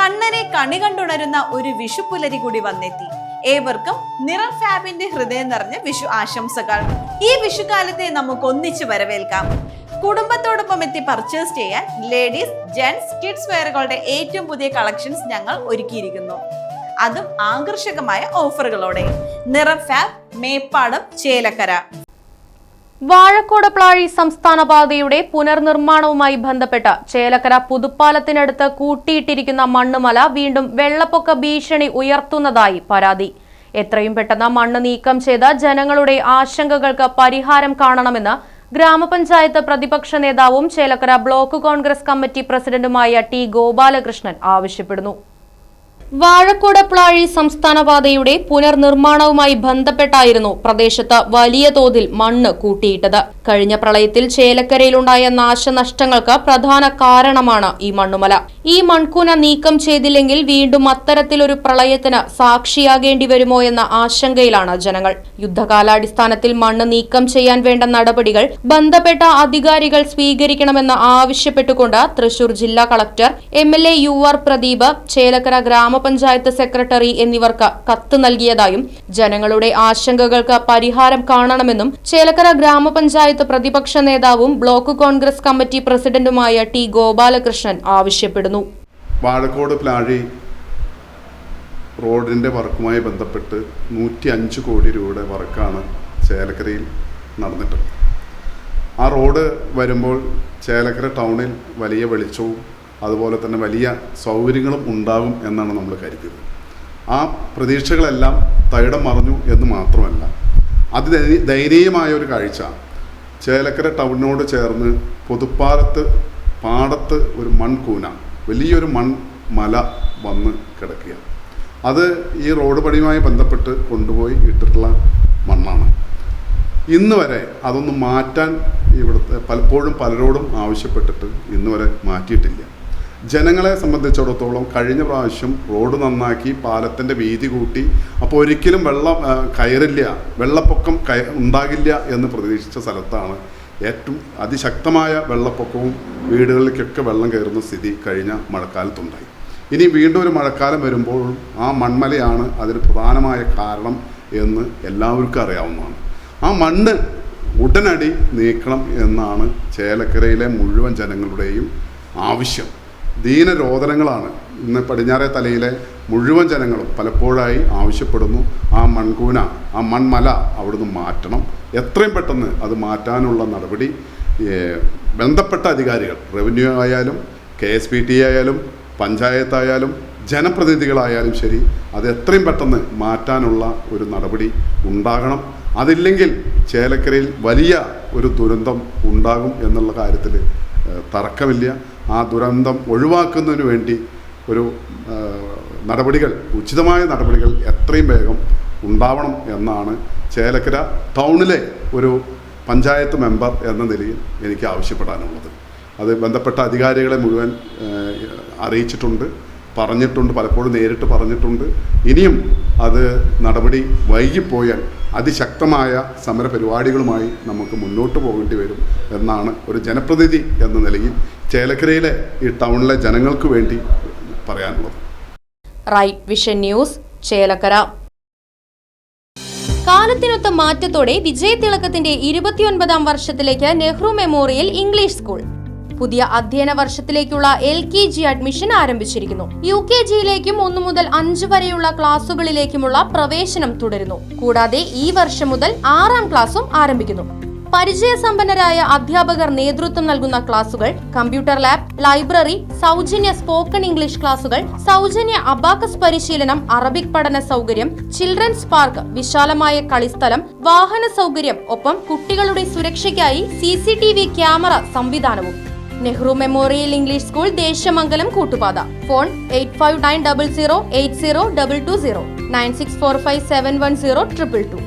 കണ്ണനെ കണി കണ്ടുണരുന്ന ഒരു വിഷുപ്പുലരി കൂടി വന്നെത്തി. ഏവർക്കും നിറം ഫാബിന്റെ ഹൃദയം നിറഞ്ഞ വിഷു ആശംസകൾ. ഈ വിഷുകാലത്തെ നമുക്ക് ഒന്നിച്ച് വരവേൽക്കാം. കുടുംബത്തോടൊപ്പം എത്തി പർച്ചേസ് ചെയ്യാൻ ലേഡീസ്, ജെന്റ്സ്, കിഡ്സ് വെയറുകളുടെ ഏറ്റവും പുതിയ കളക്ഷൻസ് ഞങ്ങൾ ഒരുക്കിയിരിക്കുന്നു. അതും ആകർഷകമായ ഓഫറുകളോടെ. നിറം ഫാബ്, മേപ്പാടം, ചേലക്കര. വാഴക്കോട് പ്ലാഴി സംസ്ഥാന പാതയുടെ പുനർനിർമ്മാണവുമായി ബന്ധപ്പെട്ട് ചേലക്കര പുതുപ്പാലത്തിനടുത്ത് കൂട്ടിയിട്ടിരിക്കുന്ന മണ്ണുമല വീണ്ടും വെള്ളപ്പൊക്ക ഭീഷണി ഉയർത്തുന്നതായി പരാതി. എത്രയും പെട്ടെന്ന് മണ്ണ് നീക്കം ചെയ്ത് ജനങ്ങളുടെ ആശങ്കകൾക്ക് പരിഹാരം കാണണമെന്ന് ഗ്രാമപഞ്ചായത്ത് പ്രതിപക്ഷ നേതാവും ചേലക്കര ബ്ലോക്ക് കോൺഗ്രസ് കമ്മിറ്റി പ്രസിഡന്റുമായ ടി ഗോപാലകൃഷ്ണൻ ആവശ്യപ്പെടുന്നു. വാഴക്കോട് പ്ലാഴി സംസ്ഥാന പാതയുടെ പുനർനിർമ്മാണവുമായി ബന്ധപ്പെട്ടായിരുന്നു പ്രദേശത്ത് വലിയ തോതിൽ മണ്ണ് കൂട്ടിയിട്ടത്. കഴിഞ്ഞ പ്രളയത്തിൽ ചേലക്കരയിലുണ്ടായ നാശനഷ്ടങ്ങൾക്ക് പ്രധാന കാരണമാണ് ഈ മണ്ണുമല. ഈ മൺകൂന നീക്കം ചെയ്തില്ലെങ്കിൽ വീണ്ടും അത്തരത്തിലൊരു പ്രളയത്തിന് സാക്ഷിയാകേണ്ടി വരുമോ എന്ന ആശങ്കയിലാണ് ജനങ്ങൾ. യുദ്ധകാലാടിസ്ഥാനത്തിൽ മണ്ണ് നീക്കം ചെയ്യാൻ വേണ്ട നടപടികൾ ബന്ധപ്പെട്ട അധികാരികൾ സ്വീകരിക്കണമെന്ന് ആവശ്യപ്പെട്ടുകൊണ്ട് തൃശൂർ ജില്ലാ collector, MLA UR Pradeep, Chelakkara ഗ്രാമപഞ്ചായത്ത് സെക്രട്ടറി എന്നിവർക്ക് കത്ത് നൽകിയതായും ജനങ്ങളുടെ ആശങ്കകൾക്ക് പരിഹാരം കാണണമെന്നും ചേലക്കര ഗ്രാമപഞ്ചായത്ത് പ്രതിപക്ഷ നേതാവും ബ്ലോക്ക് കോൺഗ്രസ് കമ്മിറ്റി പ്രസിഡന്റുമായ ടി ഗോപാലകൃഷ്ണൻ ആവശ്യപ്പെടുന്നു. വാഴക്കോട് പ്ലാഴി റോഡിന്റെ വർക്കുമായി ബന്ധപ്പെട്ട് 105 കോടി രൂപയുടെ വർക്കാണ് ചേലക്കരയിൽ നടന്നിട്ടുള്ളത്. ആ റോഡ് വരുമ്പോൾ ചേലക്കര ടൗണിൽ വലിയ വെളിച്ചവും അതുപോലെ തന്നെ വലിയ സൗകര്യങ്ങളും ഉണ്ടാകും എന്നാണ് നമ്മൾ കരുതിയത്. ആ പ്രതീക്ഷകളെല്ലാം തകിടം മറിഞ്ഞു എന്ന് മാത്രമല്ല, ദയനീയമായ ഒരു കാഴ്ച, ചേലക്കര ടൗണിനോട് ചേർന്ന് പാടത്ത് ഒരു മൺകൂന, വലിയൊരു മല വന്ന് കിടക്കുക. അത് ഈ റോഡ് പണിയുമായി ബന്ധപ്പെട്ട് കൊണ്ടുപോയി ഇട്ടിട്ടുള്ള മണ്ണാണ്. ഇന്ന് വരെ അതൊന്ന് മാറ്റാൻ ഇവിടുത്തെ പലരോടും ആവശ്യപ്പെട്ടിട്ട് ഇന്ന് വരെ മാറ്റിയിട്ടില്ല. ജനങ്ങളെ സംബന്ധിച്ചിടത്തോളം കഴിഞ്ഞ പ്രാവശ്യം റോഡ് നന്നാക്കി പാലത്തിൻ്റെ വീതി കൂട്ടി, അപ്പോൾ ഒരിക്കലും വെള്ളം കയറില്ല, വെള്ളപ്പൊക്കം ഉണ്ടാകില്ല എന്ന് പ്രതീക്ഷിച്ച സ്ഥലത്താണ് ഏറ്റവും അതിശക്തമായ വെള്ളപ്പൊക്കവും വീടുകളിലേക്കൊക്കെ വെള്ളം കയറുന്ന സ്ഥിതി കഴിഞ്ഞ മഴക്കാലത്തുണ്ടായി. ഇനി വീണ്ടും ഒരു മഴക്കാലം വരുമ്പോൾ ആ മൺമലയാണ് അതിന് പ്രധാനമായ കാരണം എന്ന് എല്ലാവർക്കും അറിയാവുന്നതാണ്. ആ മണ്ണ് ഉടനടി നീക്കണം എന്നാണ് ചേലക്കരയിലെ മുഴുവൻ ജനങ്ങളുടെയും ആവശ്യം. ദീനരോധനങ്ങളാണ് ഇന്ന് പടിഞ്ഞാറേ തലയിലെ മുഴുവൻ ജനങ്ങളും പലപ്പോഴായി ആവശ്യപ്പെടുന്നു. ആ മൺകൂന, ആ മൺമല അവിടുന്ന് മാറ്റണം. എത്രയും പെട്ടെന്ന് അത് മാറ്റാനുള്ള നടപടി ബന്ധപ്പെട്ട അധികാരികൾ, റവന്യൂ ആയാലും KSPT ആയാലും പഞ്ചായത്തായാലും ജനപ്രതിനിധികളായാലും ശരി, അത് എത്രയും പെട്ടെന്ന് മാറ്റാനുള്ള ഒരു നടപടി ഉണ്ടാകണം. അതില്ലെങ്കിൽ ചേലക്കരയിൽ വലിയ ഒരു ദുരന്തം ഉണ്ടാകും എന്നുള്ള കാര്യത്തിൽ തർക്കമില്ല. ആ ദുരന്തം ഒഴിവാക്കുന്നതിന് വേണ്ടി ഒരു ഉചിതമായ നടപടികൾ എത്രയും വേഗം ഉണ്ടാവണം എന്നാണ് ചേലക്കര ടൗണിലെ ഒരു പഞ്ചായത്ത് മെമ്പർ എന്ന നിലയിൽ എനിക്ക് ആവശ്യപ്പെടാനുള്ളത്. അത് ബന്ധപ്പെട്ട അധികാരികളെ മുഴുവൻ അറിയിച്ചിട്ടുണ്ട്, പറഞ്ഞിട്ടുണ്ട്, പലപ്പോഴും നേരിട്ട് പറഞ്ഞിട്ടുണ്ട്. ഇനിയും അത് നടപടി വൈകിപ്പോയാൽ അതിശക്തമായ സമര പരിപാടികളുമായി നമുക്ക് മുന്നോട്ട് പോകേണ്ടി വരും എന്നാണ് ഒരു ജനപ്രതിനിധി എന്ന നിലയിൽ ചേലക്കരയിലെ ഈ ടൗണിലെ ജനങ്ങൾക്ക് വേണ്ടി പറയാനുള്ളത്. Right Vision News, Chelakkara. കാലത്തിനൊത്ത മാറ്റത്തോടെ വിജയതിളക്കത്തിന്റെ 29ാം വർഷത്തിലേക്ക് നെഹ്റു മെമ്മോറിയൽ ഇംഗ്ലീഷ് സ്കൂൾ. പുതിയ അധ്യയന വർഷത്തിലേക്കുള്ള LKG അഡ്മിഷൻ ആരംഭിച്ചിരിക്കുന്നു. UKGയിലേക്കും 1 മുതൽ 5 വരെയുള്ള ക്ലാസുകളിലേക്കുമുള്ള പ്രവേശനം തുടരുന്നു. കൂടാതെ ഈ വർഷം മുതൽ 6ാം ക്ലാസും ആരംഭിക്കുന്നു. പരിചയസമ്പന്നരായ അധ്യാപകർ നേതൃത്വം നൽകുന്ന ക്ലാസുകൾ, കമ്പ്യൂട്ടർ ലാബ്, ലൈബ്രറി, സൗജന്യ സ്പോക്കൺ ഇംഗ്ലീഷ് ക്ലാസുകൾ, സൗജന്യ അബാക്കസ് പരിശീലനം, അറബിക് പഠന സൗകര്യം, ചിൽഡ്രൻസ് പാർക്ക്, വിശാലമായ കളിസ്ഥലം, വാഹന സൗകര്യം, ഒപ്പം കുട്ടികളുടെ സുരക്ഷയ്ക്കായി CCTV ക്യാമറ സംവിധാനവും. Nehru Memorial English School, Desamangalam, Koottupatha. Phone 8590080220 9645710222.